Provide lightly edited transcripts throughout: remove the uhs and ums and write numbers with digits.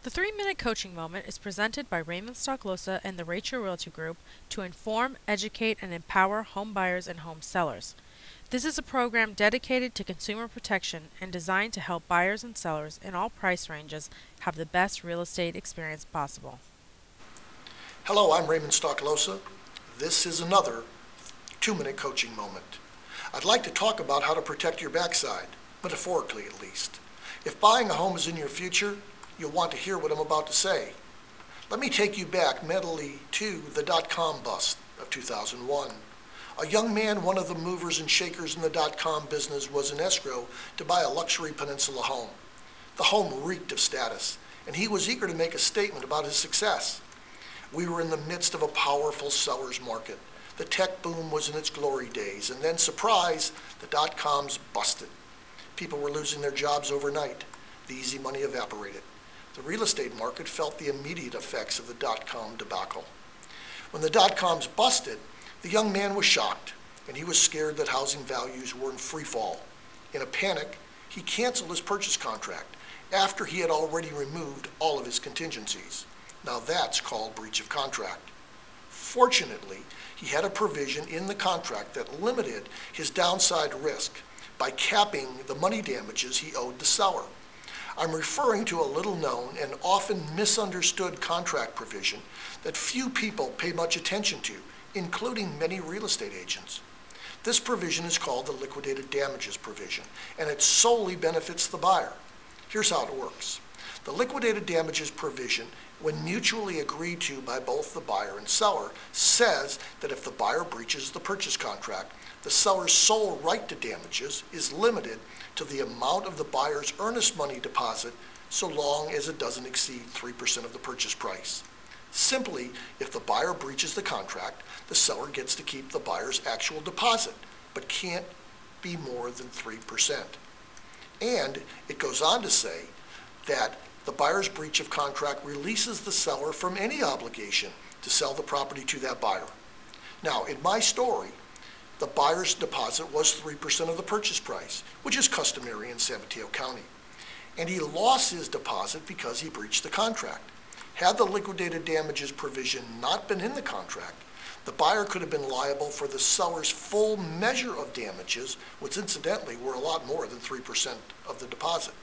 The 3-Minute Coaching Moment is presented by Raymond Stocklosa and the Rachel Realty Group to inform, educate, and empower home buyers and home sellers. This is a program dedicated to consumer protection and designed to help buyers and sellers in all price ranges have the best real estate experience possible. Hello, I'm Raymond Stocklosa. This is another 2-Minute Coaching Moment. I'd like to talk about how to protect your backside, metaphorically at least. If buying a home is in your future, you'll want to hear what I'm about to say. Let me take you back mentally to the dot-com bust of 2001. A young man, one of the movers and shakers in the dot-com business, was in escrow to buy a luxury peninsula home. The home reeked of status, and he was eager to make a statement about his success. We were in the midst of a powerful seller's market. The tech boom was in its glory days, and then, surprise, the dot-coms busted. People were losing their jobs overnight. The easy money evaporated. The real estate market felt the immediate effects of the dot-com debacle. When the dot-coms busted, the young man was shocked, and he was scared that housing values were in free fall. In a panic, he canceled his purchase contract after he had already removed all of his contingencies. Now that's called breach of contract. Fortunately, he had a provision in the contract that limited his downside risk by capping the money damages he owed the seller. I'm referring to a little-known and often misunderstood contract provision that few people pay much attention to, including many real estate agents. This provision is called the liquidated damages provision, and it solely benefits the buyer. Here's how it works. The liquidated damages provision, when mutually agreed to by both the buyer and seller, says that if the buyer breaches the purchase contract, the seller's sole right to damages is limited to the amount of the buyer's earnest money deposit so long as it doesn't exceed 3% of the purchase price. Simply, if the buyer breaches the contract, the seller gets to keep the buyer's actual deposit, but can't be more than 3%. And it goes on to say that the buyer's breach of contract releases the seller from any obligation to sell the property to that buyer. Now, in my story, the buyer's deposit was 3% of the purchase price, which is customary in San Mateo County. And he lost his deposit because he breached the contract. Had the liquidated damages provision not been in the contract, the buyer could have been liable for the seller's full measure of damages, which incidentally were a lot more than 3% of the deposit.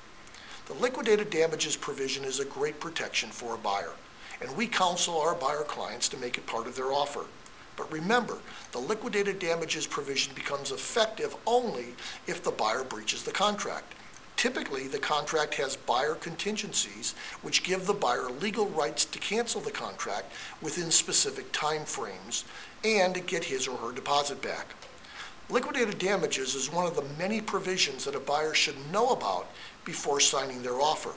The liquidated damages provision is a great protection for a buyer, and we counsel our buyer clients to make it part of their offer. But remember, the liquidated damages provision becomes effective only if the buyer breaches the contract. Typically, the contract has buyer contingencies which give the buyer legal rights to cancel the contract within specific time frames and get his or her deposit back. Liquidated damages is one of the many provisions that a buyer should know about before signing their offer.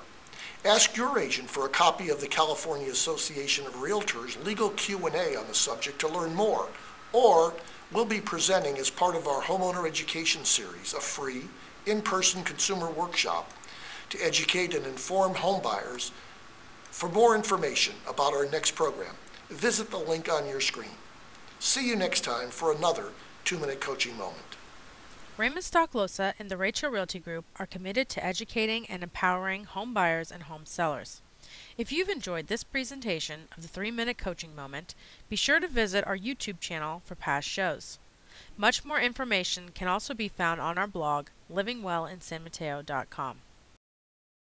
Ask your agent for a copy of the California Association of Realtors legal Q&A on the subject to learn more, or we'll be presenting as part of our homeowner education series a free in-person consumer workshop to educate and inform home buyers. For more information about our next program, visit the link on your screen. See you next time for another 2-Minute Coaching Moment. Raymond Stocklosa and the Rachel Realty Group are committed to educating and empowering home buyers and home sellers. If you've enjoyed this presentation of the 3-Minute Coaching Moment, be sure to visit our YouTube channel for past shows. Much more information can also be found on our blog, livingwellinsanmateo.com.